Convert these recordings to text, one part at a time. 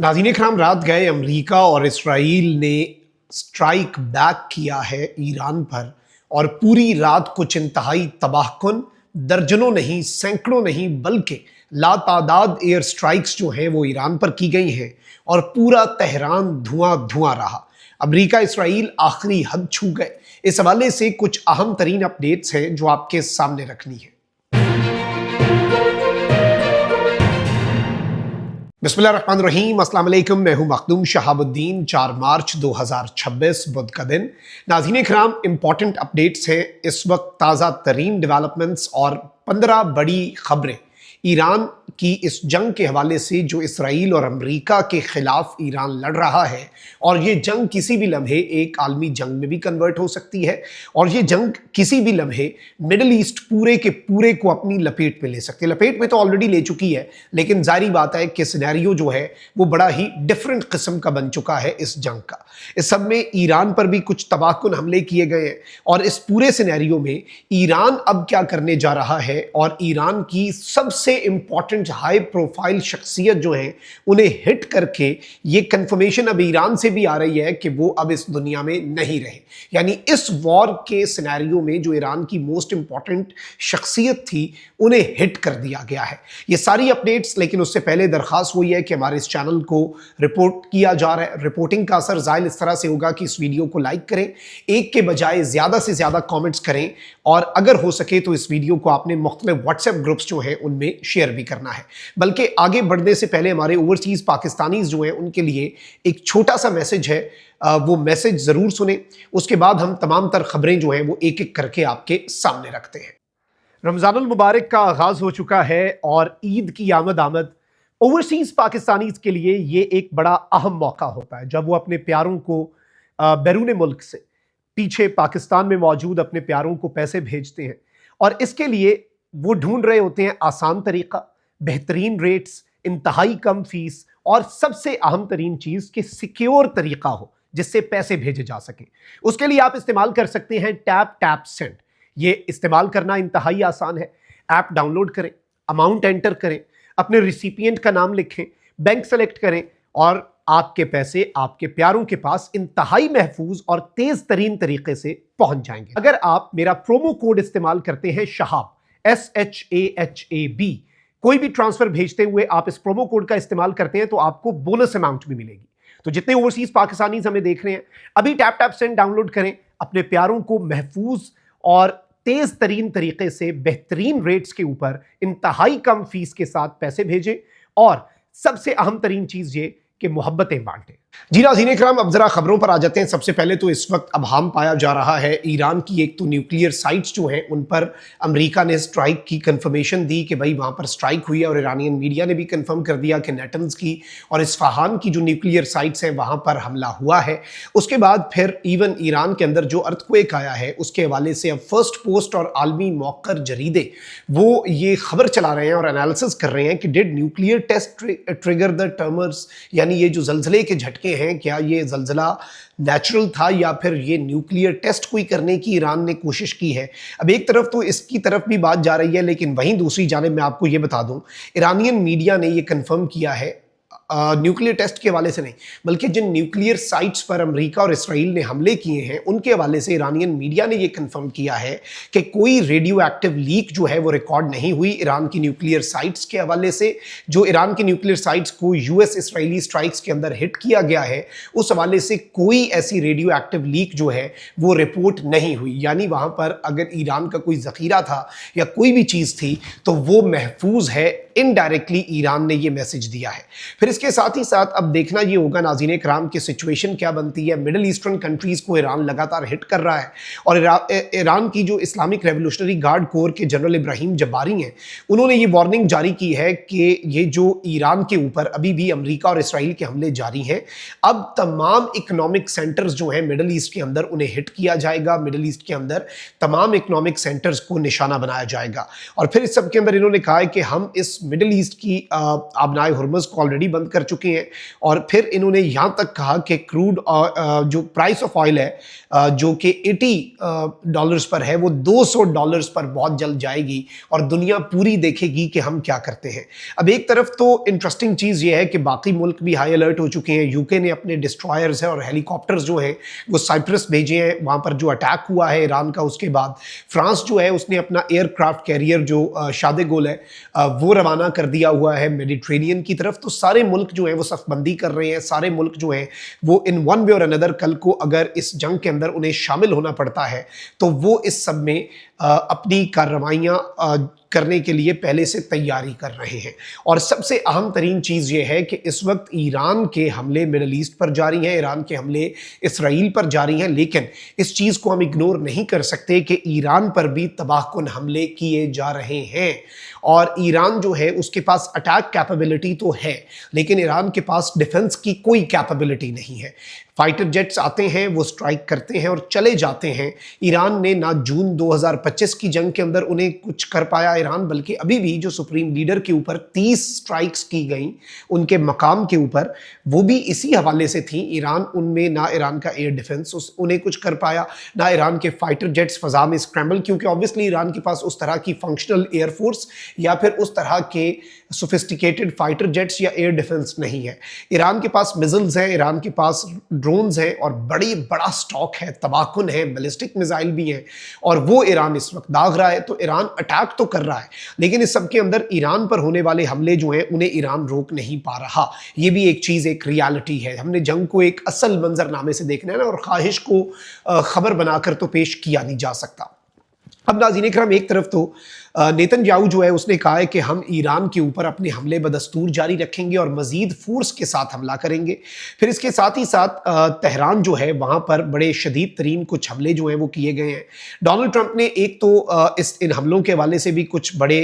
नाज़रीन इकराम, रात गए अमेरिका और इसराइल ने स्ट्राइक बैक किया है ईरान पर और पूरी रात कुछ इंतहाई तबाहकुन, दर्जनों नहीं सैकड़ों नहीं बल्कि लातादाद एयर स्ट्राइक्स जो हैं वो ईरान पर की गई हैं और पूरा तेहरान धुआं धुआं रहा। अमेरिका इसराइल आखिरी हद छू गए। इस हवाले से कुछ अहम तरीन अपडेट्स हैं जो आपके सामने रखनी है। बिस्मिल्लाहिर्रहमानिर्रहीम, अस्सलाम वालेकुम। मैं हूं मखदूम शहाबुद्दीन। 4 मार्च 2026 बुध का दिन। नाज़रीन इकराम, इंपॉर्टेंट अपडेट्स हैं इस वक्त, ताज़ा तरीन डेवलपमेंट्स और 15 बड़ी खबरें ईरान की इस जंग के हवाले से जो इसराइल और अमेरिका के खिलाफ ईरान लड़ रहा है। और ये जंग किसी भी लम्हे एक आलमी जंग में भी कन्वर्ट हो सकती है और ये जंग किसी भी लम्हे मिडल ईस्ट पूरे के पूरे को अपनी लपेट में ले सकती है। लपेट में तो ऑलरेडी ले चुकी है, लेकिन जारी बात है कि सिनेरियो जो है वो बड़ा ही डिफरेंट किस्म का बन चुका है इस जंग का। इस सब में ईरान पर भी कुछ तबाहकुन हमले किए गए हैं और इस पूरे सिनेरियो में ईरान अब क्या करने जा रहा है और ईरान की सबसे इंपॉर्टेंट हाई प्रोफाइल शख्सियत जो है उन्हें हिट करके ये कंफर्मेशन अब ईरान से भी आ रही है कि वो अब इस दुनिया में नहीं रहे। यानी इस वॉर के सिनेरियो में जो ईरान की मोस्ट इंपॉर्टेंट शख्सियत थी उन्हें हिट कर दिया गया है। ये सारी अपडेट्स, लेकिन उससे पहले दरखास्त हुई है कि हमारे इस चैनल को रिपोर्ट किया जा रहा है। रिपोर्टिंग का असर जाहिर इस तरह से होगा कि इस वीडियो को लाइक करें, एक के बजाय ज्यादा से ज्यादा कॉमेंट्स करें और अगर हो सके तो इस वीडियो को आपने मुख्तलिफ व्हाट्सएप ग्रुप्स जो है उनमें शेयर भी करना है। बल्कि आगे बढ़ने से पहले हमारे ओवरसीज पाकिस्तानीज जो हैं उनके लिए एक छोटा सा मैसेज है, वो मैसेज जरूर सुने। उसके बाद हम तमाम तर खबरें जो हैं वो एक एक करके आपके सामने रखते हैं। रमजानुल मुबारक का आगाज हो चुका है और ईद की आमद ओवरसीज पाकिस्तानीज के लिए ये एक बड़ा अहम मौका होता है जब वो अपने प्यारों को बैरून मुल्क से पीछे पाकिस्तान में मौजूद अपने प्यारों को पैसे भेजते हैं और इसके लिए वो ढूंढ रहे होते हैं आसान तरीका, बेहतरीन रेट्स, इंतहाई कम फीस और सबसे अहम तरीन चीज कि सिक्योर तरीका हो जिससे पैसे भेजे जा सके। उसके लिए आप इस्तेमाल कर सकते हैं टैप टैप सेंड। ये इस्तेमाल करना इंतहाई आसान है। ऐप डाउनलोड करें, अमाउंट एंटर करें, अपने रिसिपिएंट का नाम लिखें, बैंक सेलेक्ट करें और आपके पैसे आपके प्यारों के पास इंतहाई महफूज और तेज तरीन तरीके से पहुंच जाएंगे। अगर आप मेरा प्रोमो कोड इस्तेमाल करते हैं शहाब SHAHAB, कोई भी ट्रांसफर भेजते हुए आप इस प्रोमो कोड का इस्तेमाल करते हैं तो आपको बोनस अमाउंट भी मिलेगी। तो जितने ओवरसीज पाकिस्तानीज हमें देख रहे हैं, अभी टैप टैप सेंड डाउनलोड करें, अपने प्यारों को महफूज और तेज तरीन तरीके से बेहतरीन रेट्स के ऊपर इंतहाई कम फीस के साथ पैसे भेजें और सबसे अहम तरीन चीज ये कि मोहब्बतें बांटें। जी नाज़रीन इकराम, अब जरा खबरों पर आ जाते हैं। सबसे पहले तो इस वक्त अभाम पाया जा रहा है ईरान की एक तो न्यूक्लियर साइट्स जो हैं उन पर अमेरिका ने स्ट्राइक की कंफर्मेशन दी कि भाई वहां पर स्ट्राइक हुई है और ईरानियन मीडिया ने भी कंफर्म कर दिया कि नेटन्स की और इस्फहान की जो न्यूक्लियर साइट्स हैं वहां पर हमला हुआ है। उसके बाद फिर इवन ईरान के अंदर जो अर्थक्वेक आया है उसके हवाले से अब फर्स्ट पोस्ट और आलमी मौकर जरीदे वो ये खबर चला रहे हैं और एनालिसिस कर रहे हैं कि did nuclear test trigger the tremors, यानी ये जो जलजले के झटके हैं क्या ये जलजला नेचुरल था या फिर ये न्यूक्लियर टेस्ट कोई करने की ईरान ने कोशिश की है। अब एक तरफ तो इसकी तरफ भी बात जा रही है, लेकिन वहीं दूसरी जानिब मैं आपको ये बता दूं, ईरानियन मीडिया ने ये कंफर्म किया है न्यूक्लियर टेस्ट के हवाले से नहीं, बल्कि जिन न्यूक्लियर साइट्स पर अमेरिका और इसराइल ने हमले किए हैं उनके हवाले से ईरानियन मीडिया ने यह कंफर्म किया है कि कोई रेडियो एक्टिव लीक जो है वो रिकॉर्ड नहीं हुई ईरान की न्यूक्लियर साइट्स के हवाले से। जो ईरान की न्यूक्लियर साइट्स को यूएस इसराइली स्ट्राइक्स के अंदर हिट किया गया है उस हवाले से कोई ऐसी रेडियो एक्टिव लीक जो है वो रिपोर्ट नहीं हुई। यानी वहां पर अगर ईरान का कोई जखीरा था या कोई भी चीज थी तो वो महफूज है। इनडायरेक्टली ईरान ने ये मैसेज दिया है। फिर इसके साथ ही साथ अब देखना ये होगा नाज़रीन इकराम की सिचुएशन क्या बनती है। मिडिल ईस्टर्न कंट्रीज को ईरान लगातार हिट कर रहा है और ईरान की जो इस्लामिक रेवोल्यूशनरी गार्ड कोर के जनरल इब्राहिम जब्बारी हैं उन्होंने ये वार्निंग जारी की है कि ये जो ईरान के ऊपर अभी भी अमेरिका और इसराइल के हमले जारी हैं, अब तमाम इकोनॉमिक सेंटर्स जो हैं मिडिल ईस्ट के अंदर उन्हें हिट किया जाएगा। मिडिल ईस्ट के अंदर तमाम इकोनॉमिक सेंटर्स को निशाना बनाया जाएगा और फिर इस सब के अंदर इन्होंने कहा है कि हम इस मिडिल ईस्ट की आबनाए हुर्मुज़ को ऑलरेडी बंद कर चुके हैं। और फिर इन्होंने यहाँ तक कहा कि क्रूड जो प्राइस ऑफ ऑयल है जो कि $80 पर है, वो $200 पर बहुत जल्द जाएगी और दुनिया पूरी देखेगी कि हम क्या करते हैं। अब एक तरफ तो इंटरेस्टिंग चीज़ ये है कि बाकी मुल्क भी हाई अलर्ट हो चुके हैं। यूके ने अपने डिस्ट्रॉयर्स हैं और हेलीकॉप्टर्स जो हैं वो साइप्रस भेजे हैं, वहाँ पर जो अटैक हुआ है ईरान का। उसके बाद फ्रांस जो है उसने अपना एयरक्राफ्ट कैरियर जो शादे गोल है वो रवाना कर दिया हुआ है मेडिट्रेनियन की तरफ। तो सारे मुल्क जो हैं वो सफबंदी कर रहे हैं। सारे मुल्क जो हैं वो इन वन वे और अनदर कल को अगर इस जंग के अंदर उन्हें शामिल होना पड़ता है तो वो इस सब में अपनी कार्रवाइयाँ करने के लिए पहले से तैयारी कर रहे हैं। और सबसे अहम तरीन चीज़ ये है कि इस वक्त ईरान के हमले मिडल ईस्ट पर जारी हैं, ईरान के हमले इसराइल पर जारी हैं, लेकिन इस चीज़ को हम इग्नोर नहीं कर सकते कि ईरान पर भी तबाहकुन हमले किए जा रहे हैं। और ईरान जो है उसके पास अटैक कैपेबिलिटी तो है, लेकिन ईरान के पास डिफेंस की कोई कैपेबिलिटी नहीं है। फाइटर जेट्स आते हैं, वो स्ट्राइक करते हैं और चले जाते हैं। ईरान ने ना जून 2025 की जंग के अंदर उन्हें कुछ कर पाया ईरान, बल्कि अभी भी जो सुप्रीम लीडर के ऊपर 30 स्ट्राइक्स की गई उनके मकाम के ऊपर, वो भी इसी हवाले से थी। ईरान उनमें ना ईरान का एयर डिफेंस उन्हें कुछ कर पाया, ना ईरान के फाइटर जेट्स फजा में स्क्रैम्बल, क्योंकि ऑब्वियसली ईरान के पास उस तरह की फंक्शनल एयरफोर्स या फिर उस तरह के सोफिस्टिकेटेड फाइटर जेट्स या एयर डिफेंस नहीं है। ईरान के पास मिसाइल्स हैं, ईरान के पास ड्रोन्स हैं और बड़ा स्टॉक है, तबाहकुन है, बैलिस्टिक मिसाइल भी हैं, और वो ईरान इस वक्त दाग रहा है। तो ईरान अटैक तो कर रहा है, लेकिन इस सब के अंदर ईरान पर होने वाले हमले जो हैं उन्हें ईरान रोक नहीं पा रहा। ये भी एक चीज़, एक रियलिटी है। हमने जंग को एक असल मंजरनामे से देखना है ना, और ख्वाहिश को खबर बनाकर तो पेश किया नहीं जा सकता। अब नाज़रीन इकराम, एक तरफ तो नेतन्याहू जो है उसने कहा है कि हम ईरान के ऊपर अपने हमले बदस्तूर जारी रखेंगे और मजीद फोर्स के साथ हमला करेंगे। फिर इसके साथ ही साथ तेहरान जो है वहाँ पर बड़े शदीद तरीन कुछ हमले जो हैं वो किए गए हैं। डोनाल्ड ट्रंप ने एक तो इन हमलों के हवाले से भी कुछ बड़े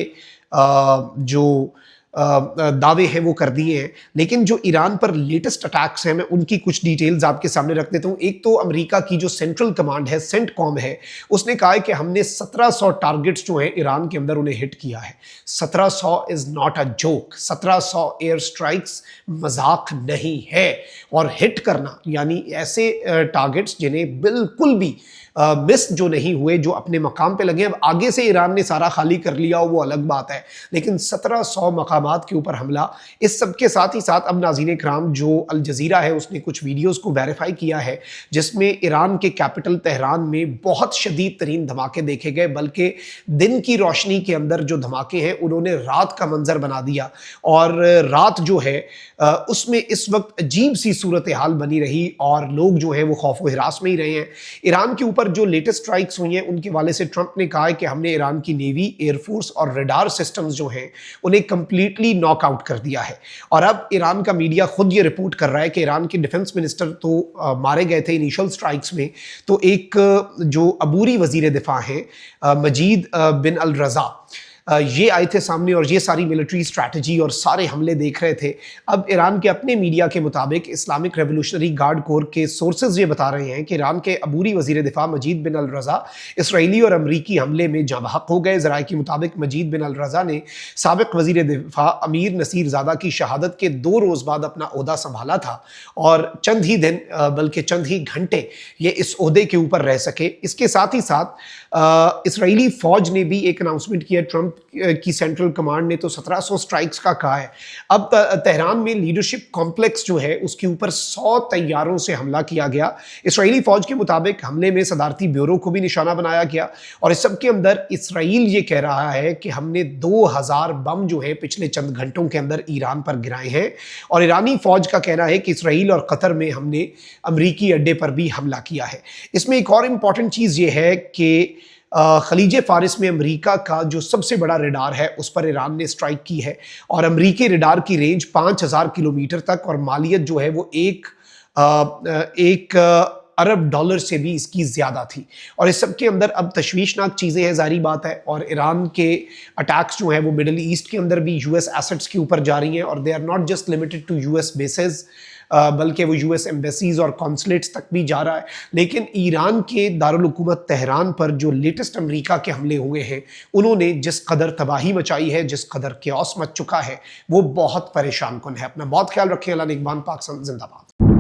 जो दावे हैं वो कर दिए हैं, लेकिन जो ईरान पर लेटेस्ट अटैक्स हैं मैं उनकी कुछ डिटेल्स आपके सामने रख देता हूँ। एक तो अमेरिका की जो सेंट्रल कमांड है, सेंटकॉम है, उसने कहा है कि हमने 1700 टारगेट्स जो हैं ईरान के अंदर उन्हें हिट किया है। 1700 is not a joke. 1700 air strikes मजाक नहीं है। और हिट करना यानी ऐसे टारगेट्स जिन्हें बिल्कुल भी मिस जो नहीं हुए, जो अपने मकाम पे लगे। अब आगे से ईरान ने सारा खाली कर लिया हो वो अलग बात है, लेकिन 1700 मकामात के ऊपर हमला। इस सब के साथ ही साथ अब नाज़रीन इकराम जो अल जज़ीरा है उसने कुछ वीडियोस को वेरीफाई किया है जिसमें ईरान के कैपिटल तेहरान में बहुत शदीद तरीन धमाके देखे गए, बल्कि दिन की रोशनी के अंदर जो धमाके हैं उन्होंने रात का मंजर बना दिया। और रात जो है उसमें इस वक्त अजीब सी सूरत हाल बनी रही और लोग जो है वो खौफ व हिरास में ही रहे हैं। ईरान के ऊपर जो लेटेस्ट स्ट्राइक्स हुई हैं उनके वाले से ट्रंप ने कहा है कि हमने ईरान की नेवी, एयरफोर्स और रडार सिस्टम्स जो हैं उन्हें कंप्लीटली नॉकआउट कर दिया है। और अब ईरान का मीडिया खुद ये रिपोर्ट कर रहा है कि ईरान के डिफेंस मिनिस्टर तो मारे गए थे इनिशियल स्ट्राइक्स में। तो एक जो अबूरी वजीर दिफा हैं मजीद बिन अल रज़ा, ये आए थे सामने और ये सारी मिलिट्री स्ट्रैटेजी और सारे हमले देख रहे थे। अब ईरान के अपने मीडिया के मुताबिक इस्लामिक रेवोल्यूशनरी गार्ड कोर के सोर्सेज ये बता रहे हैं कि ईरान के अबूरी वजीर दिफा मजीद बिन अल रज़ा इसराइली और अमरीकी हमले में जाँ बहक हो गए। ज़राए के मुताबिक मजीद बिन अल रज़ा ने साबिक वजीर दिफा अमीर नसीर ज़ादा की शहादत के 2 रोज़ बाद अपना ओहदा संभाला था और चंद ही दिन बल्कि चंद ही घंटे ये इस ओहदे के ऊपर रह सके। इसके साथ ही साथ इसराइली फ़ौज ने भी एक अनाउंसमेंट किया। ट्रंप की सेंट्रल कमांड ने तो 1700 स्ट्राइक्स का कहा है। अब तेहरान में लीडरशिप कॉम्प्लेक्स जो है उसके ऊपर 100 तैयारों से हमला किया गया। इसराइली फौज के मुताबिक हमले में सदारती ब्यूरो को भी निशाना बनाया गया और इस सब के अंदर इसराइल ये कह रहा है कि हमने 2000 बम जो है पिछले चंद घंटों के अंदर ईरान पर गिराए हैं। और ईरानी फौज का कहना है कि इसराइल और कतर में हमने अमरीकी अड्डे पर भी हमला किया है। इसमें एक और इम्पॉर्टेंट चीज़ ये है कि खलीज फारिस में अमेरिका का जो सबसे बड़ा रडार है उस पर ईरान ने स्ट्राइक की है और अमेरिकी रडार की रेंज 5000 किलोमीटर तक और मालियत जो है वो एक अरब डॉलर से भी इसकी ज़्यादा थी। और इस सब के अंदर अब तशवीशनाक चीज़ें हैं, जारी बात है। और ईरान के अटैक्स जो है वो मिडल ईस्ट के अंदर भी यूएस एसेट्स के ऊपर जा रही हैं और they are not just limited to US bases. बल्कि वो यूएस एम्बेसीज और कॉन्सुलेट्स तक भी जा रहा है। लेकिन ईरान के दारुल हुकूमत तेहरान पर जो लेटेस्ट अमेरिका के हमले हुए हैं, उन्होंने जिस कदर तबाही मचाई है, जिस कदर क्यास मच चुका है, वो बहुत परेशान कुन है। अपना बहुत ख्याल रखें। अल्लाह निगहबान। पाक जिंदाबाद।